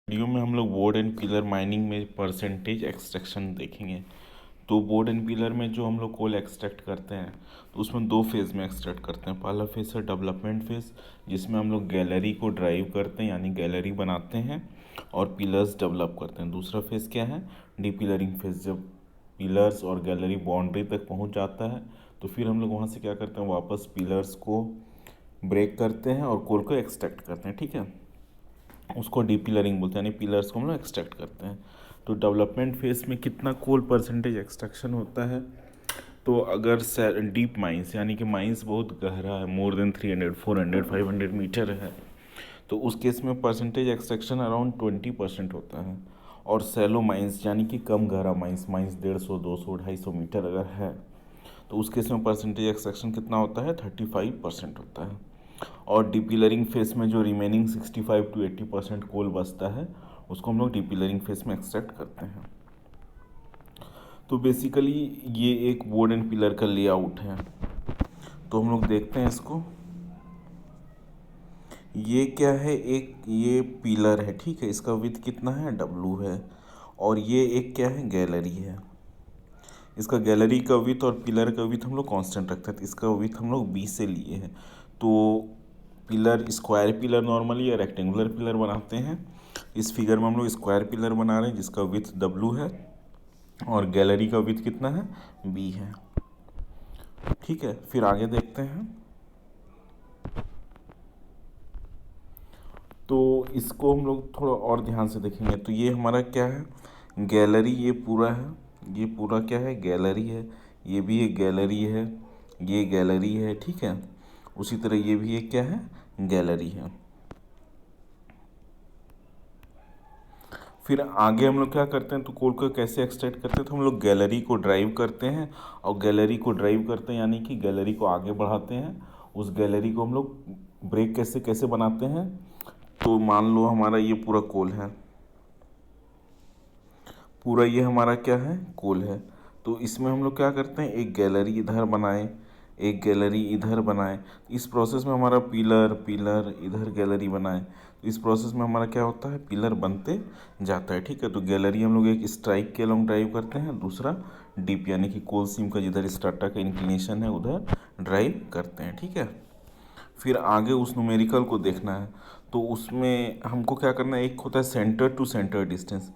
Video में हम लोग बोर्ड एंड पिलर माइनिंग में परसेंटेज एक्सट्रैक्शन देखेंगे। तो बोर्ड एंड पिलर में जो हम लोग कोल एक्सट्रैक्ट करते हैं तो उसमें दो फेज़ में एक्सट्रैक्ट करते हैं। पहला फेज़ है डेवलपमेंट फेज़, जिसमें हम लोग गैलरी को ड्राइव करते हैं यानी गैलरी बनाते हैं और पिलर्स डेवलप करते हैं। दूसरा फेज़ क्या है, डीपिलरिंग फेज़। जब पिलर्स और गैलरी बाउंड्री तक पहुंच जाता है तो फिर हम लोग वहां से क्या करते हैं, वापस पिलर्स को ब्रेक करते हैं और कोल को एक्सट्रैक्ट करते हैं। ठीक है, उसको डीपिलरिंग बोलते हैं, यानी पिलर्स को हम लोग एक्सट्रैक्ट करते हैं। तो डेवलपमेंट फेज में कितना कोल परसेंटेज एक्सट्रैक्शन होता है, तो अगर डीप माइंस यानी कि माइंस बहुत गहरा है, मोर देन 300 400 500 मीटर है, तो उस केस में परसेंटेज एक्सट्रैक्शन अराउंड 20% होता है। और सैलो माइंस यानी कि कम गहरा माइंस, 150 200 250 मीटर अगर है तो उस केस में परसेंटेज एक्सट्रैक्शन कितना होता है, 35% होता है। और डीपिलरिंग फेस में जो रिमेनिंग 65 to 80% कोल बचता है उसको हम लोग डीपिलरिंग फेस में एक्सट्रैक्ट करते हैं। तो बेसिकली ये एक बोर्ड एंड पिलर का लेआउट है। तो हम लोग देखते हैं इसको। ये क्या है, एक ये पिलर है, ठीक है, इसका विड्थ कितना है, डब्लू है। और ये एक क्या है, गैलरी है। इसका गैलरी का विड्थ और पिलर का विड्थ हम लोग कांस्टेंट रखते हैं, तो इसका विड्थ हम लोग 20 से लिए हैं। तो पिलर स्क्वायर पिलर नॉर्मली या रेक्टेंगुलर पिलर बनाते हैं। इस फिगर में हम लोग स्क्वायर पिलर बना रहे हैं जिसका विड्थ डब्लू है और गैलरी का विड्थ कितना है, बी है। ठीक है, फिर आगे देखते हैं। तो इसको हम लोग थोड़ा और ध्यान से देखेंगे। तो ये हमारा क्या है, गैलरी, ये पूरा है, ये पूरा क्या है, गैलरी है। ये भी एक गैलरी है, ये गैलरी है। ठीक है, उसी तरह ये भी एक क्या है, गैलरी है। फिर आगे हम लोग क्या करते हैं, तो कोड को कैसे एक्सट्रैक्ट करते हैं, तो हम लोग गैलरी को ड्राइव करते हैं। और गैलरी को ड्राइव करते हैं यानी कि गैलरी को आगे बढ़ाते हैं। उस गैलरी को हम लोग ब्रेक कैसे कैसे बनाते हैं, तो मान लो हमारा ये पूरा कोल है, पूरा ये हमारा क्या है, कोल है। तो इसमें हम लोग क्या करते हैं, एक गैलरी इधर बनाए, एक गैलरी इधर बनाए। इस प्रोसेस में हमारा पिलर पिलर इधर गैलरी बनाए, तो इस प्रोसेस में हमारा क्या होता है, पिलर बनते जाता है। ठीक है, तो गैलरी हम लोग एक स्ट्राइक के अलॉन्ग ड्राइव करते हैं, दूसरा डीप यानी कि कोल सीम का जिधर स्टार्टा का इंक्लिनेशन है उधर ड्राइव करते हैं। ठीक है, फिर आगे उस न्यूमेरिकल को देखना है। तो उसमें हमको क्या करना है, एक होता है सेंटर टू सेंटर डिस्टेंस,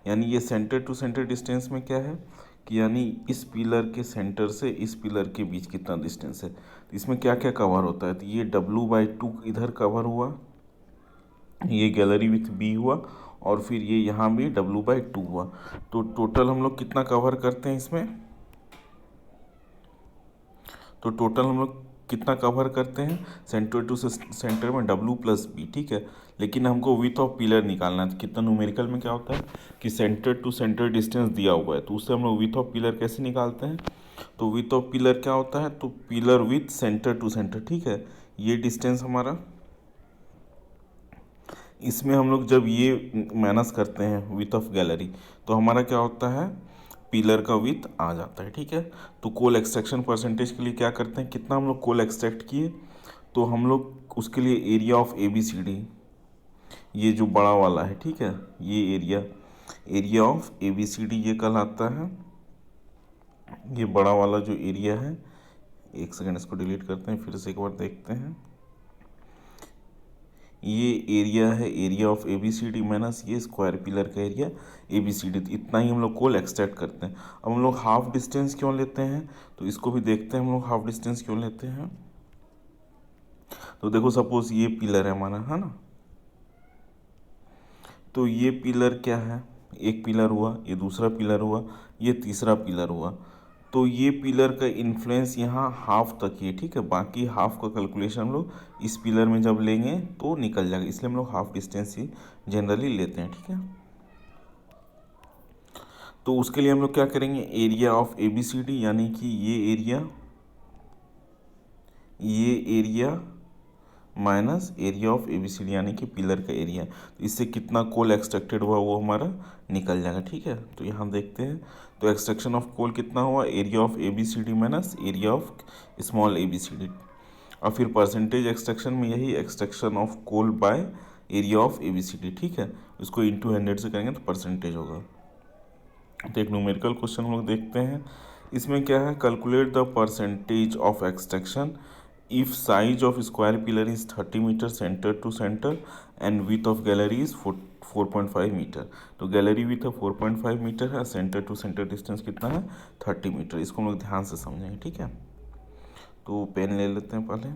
यानी ये सेंटर टू सेंटर डिस्टेंस में क्या है कि यानी इस पिलर के सेंटर से इस पिलर के बीच कितना डिस्टेंस है। तो इसमें क्या क्या कवर होता है, तो ये W/2 इधर कवर हुआ, ये गैलरी विथ बी हुआ, और फिर ये यहाँ भी W/2 हुआ। तो टोटल हम लोग कितना कवर करते हैं इसमें, तो टोटल हम लोग कितना कवर करते हैं, सेंटर टू सेंटर में W+B। ठीक है, लेकिन हमको विथ ऑफ पिलर निकालना है। तो कितना न्यूमेरिकल में क्या होता है कि सेंटर टू सेंटर डिस्टेंस दिया हुआ है, तो उससे हम लोग विथ ऑफ पिलर कैसे निकालते हैं, तो विथ ऑफ पिलर क्या होता है, तो pillar width centre to centre. ठीक है, ये डिस्टेंस हमारा, इसमें हम लोग जब ये माइनस करते हैं विथ ऑफ गैलरी तो हमारा क्या होता है, पिलर का विथ आ जाता है। ठीक है, तो कोल एक्सट्रैक्शन परसेंटेज के लिए क्या करते हैं, कितना हम लोग कोल एक्सट्रैक्ट किए, तो हम लोग उसके लिए एरिया ऑफ ABCD, ये जो बड़ा वाला है, ठीक है, ये एरिया ऑफ ABCD ये कहलाता है। ये बड़ा वाला जो एरिया है, एक सेकेंड इसको डिलीट करते हैं, फिर से एक बार देखते हैं। ये एरिया है, एरिया ऑफ ABCD माइनस ये स्क्वायर पिलर का एरिया ABCD। तो इतना ही हम लोग कोल एक्सट्रैक्ट करते हैं। अब हम लोग हाफ डिस्टेंस क्यों लेते हैं, तो इसको भी देखते हैं हम लोग हाफ डिस्टेंस क्यों लेते हैं। तो देखो सपोज ये पिलर है हमारा, है ना, तो ये पिलर क्या है, एक पिलर हुआ, ये दूसरा पिलर हुआ, ये तीसरा पिलर हुआ। तो ये पिलर का इन्फ्लुएंस यहाँ हाफ तक ही है। ठीक है, बाकी हाफ का कैलकुलेशन हम लोग इस पिलर में जब लेंगे तो निकल जाएगा, इसलिए हम लोग हाफ डिस्टेंस ही जनरली लेते हैं। ठीक है, तो उसके लिए हम लोग क्या करेंगे, एरिया ऑफ ABCD यानी कि ये area minus area of ABCD यानी कि पिलर का एरिया, तो इससे कितना कोल एक्सट्रैक्टेड हुआ वो हमारा निकल जाएगा। ठीक है, तो यहाँ देखते हैं, तो एक्सट्रैक्शन ऑफ कोल कितना हुआ, area of ABCD minus area of small ABCD। और फिर परसेंटेज एक्सट्रैक्शन में यही extraction of coal by area of ABCD, ठीक है। इसको इंटू 100 से करेंगे तो परसेंटेज होगा। तो एक न्यूमेरिकल क्वेश्चन हम लोग देखते हैं। इसमें क्या है, calculate the percentage of extraction if size of square pillar is 30 metre centre to centre and width of gallery is 4.5 metre. तो गैलरी विथ 4.5 मीटर है, सेंटर टू सेंटर डिस्टेंस कितना है 30 मीटर। इसको हम लोग ध्यान से समझेंगे, ठीक है। तो पेन ले लेते हैं पहले।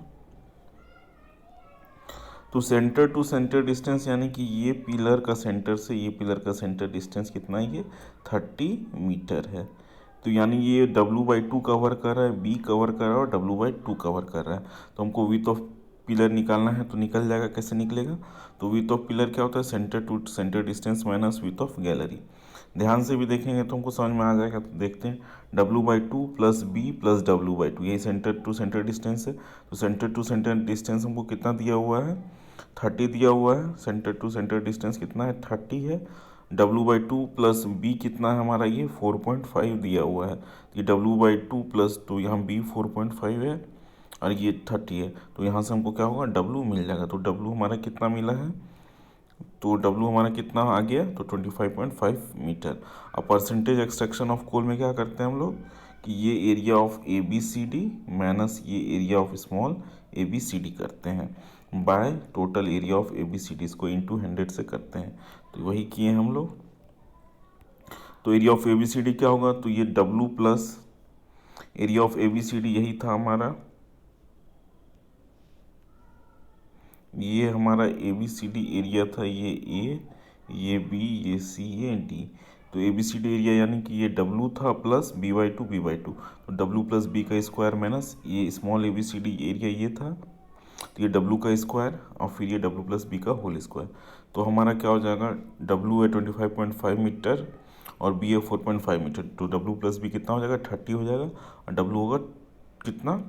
तो सेंटर टू सेंटर डिस्टेंस यानी कि ये पिलर का सेंटर से ये पिलर का सेंटर डिस्टेंस कितना है, ये 30 मीटर है। तो यानी ये W/2 कवर कर रहा है, B कवर कर रहा है और W/2 कवर कर रहा है। तो हमको विथ ऑफ पिलर निकालना है, तो निकल जाएगा। कैसे निकलेगा, तो विथ ऑफ पिलर क्या होता है, centre to centre distance minus width of gallery. ध्यान से भी देखेंगे तो हमको समझ में आ जाएगा। तो देखते हैं, W/2 plus B plus W/2, यही सेंटर टू सेंटर डिस्टेंस है। तो सेंटर टू सेंटर डिस्टेंस हमको कितना दिया हुआ है, 30 दिया हुआ है। सेंटर टू सेंटर डिस्टेंस कितना है, 30 है। W/2 प्लस B कितना है हमारा, ये 4.5 दिया हुआ है। ये W/2 प्लस, तो यहाँ B 4.5 है और ये 30 है। तो यहाँ से हमको क्या होगा, W मिल जाएगा। तो W हमारा कितना मिला है, तो W हमारा कितना आ गया, तो 25.5 मीटर। अब परसेंटेज एक्सट्रैक्शन ऑफ कोल में क्या करते हैं हम लोग, कि ये एरिया ऑफ ABCD माइनस ये एरिया ऑफ स्मॉल ABCD करते हैं by total area of ABCD, इसको इंटू 100 से करते हैं। तो वही किए हम लोग। तो एरिया ऑफ ABCD क्या होगा, तो ये W plus area of ABCD यही था हमारा, ये हमारा ABCD एरिया था, ये A, ये B, ये C, ये D। तो ABCD एरिया यानी कि ये W था प्लस B/2। तो W प्लस B का स्क्वायर माइनस ये स्मॉल ABCD एरिया ये था, तो ये W का स्क्वायर और फिर ये W प्लस B का होल स्क्वायर। तो हमारा क्या हो जाएगा, W है 25.5 मीटर और B है 4.5 मीटर। तो W प्लस B कितना हो जाएगा, 30 हो जाएगा और W होगा कितना,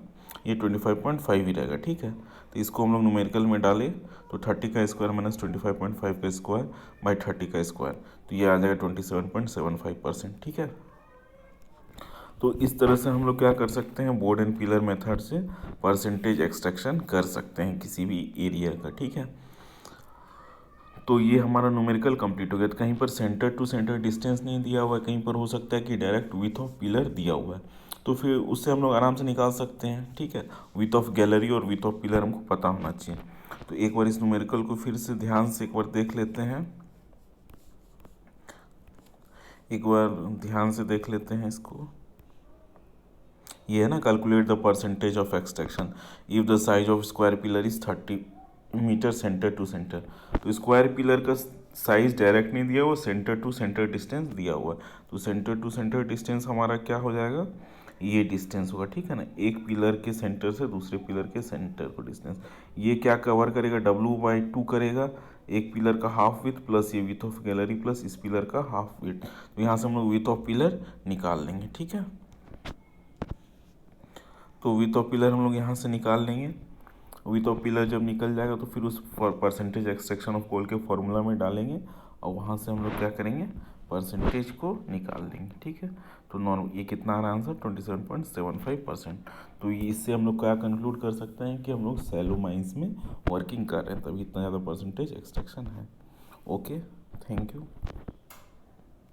ये 25.5 ही रहेगा, ठीक है। तो इसको हम लोग न्यूमेरिकल में डालें तो 30 का स्क्वायर माइनस 25.5 का स्क्वायर बाई 30 का स्क्वायर, तो ये आ जाएगा 27.75%, ठीक है। तो इस तरह से हम लोग क्या कर सकते हैं, बोर्ड एंड पिलर मेथड से परसेंटेज एक्सट्रैक्शन कर सकते हैं किसी भी एरिया का, ठीक है। तो ये हमारा न्यूमेरिकल कंप्लीट हो गया। तो कहीं पर सेंटर टू सेंटर डिस्टेंस नहीं दिया हुआ है, कहीं पर हो सकता है कि डायरेक्ट विथ ऑफ पिलर दिया हुआ है, तो फिर उससे हम लोग आराम से निकाल सकते हैं, ठीक है। विथ ऑफ गैलरी और विथ ऑफ पिलर हमको पता होना चाहिए। तो एक बार इस न्यूमेरिकल को फिर से ध्यान से एक बार देख लेते हैं, एक बार ध्यान से देख लेते हैं इसको। ये है ना, calculate the percentage of extraction if the size of square pillar is 30 metre centre to centre. तो स्क्वायर पिलर का साइज डायरेक्ट नहीं दिया हुआ, सेंटर टू सेंटर डिस्टेंस दिया हुआ है। तो सेंटर टू सेंटर डिस्टेंस हमारा क्या हो जाएगा, ये डिस्टेंस होगा, ठीक है ना। एक पिलर के सेंटर से दूसरे पिलर के सेंटर को डिस्टेंस, ये क्या कवर करेगा, W/2 करेगा। एक पिलर का हाफ विथ प्लस ये विथ ऑफ गैलरी प्लस इस पिलर का हाफ विथ। तो यहाँ से हम लोग विथ ऑफ पिलर निकाल लेंगे, ठीक है। तो विथ ऑफ पिलर हम लोग यहाँ से निकाल लेंगे। विथ ऑफ पिलर जब निकल जाएगा तो फिर उस परसेंटेज एक्सट्रैक्शन ऑफ कोल के फॉर्मूला में डालेंगे और वहाँ से हम लोग क्या करेंगे, परसेंटेज को निकाल देंगे, ठीक है। तो ये कितना आ रहा है आंसर, 27.75%। तो ये इससे हम लोग क्या कंक्लूड कर सकते हैं कि हम लोग सैलो माइंस में वर्किंग कर रहे हैं, तभी इतना ज़्यादा परसेंटेज एक्सट्रैक्शन है। Okay, thank you.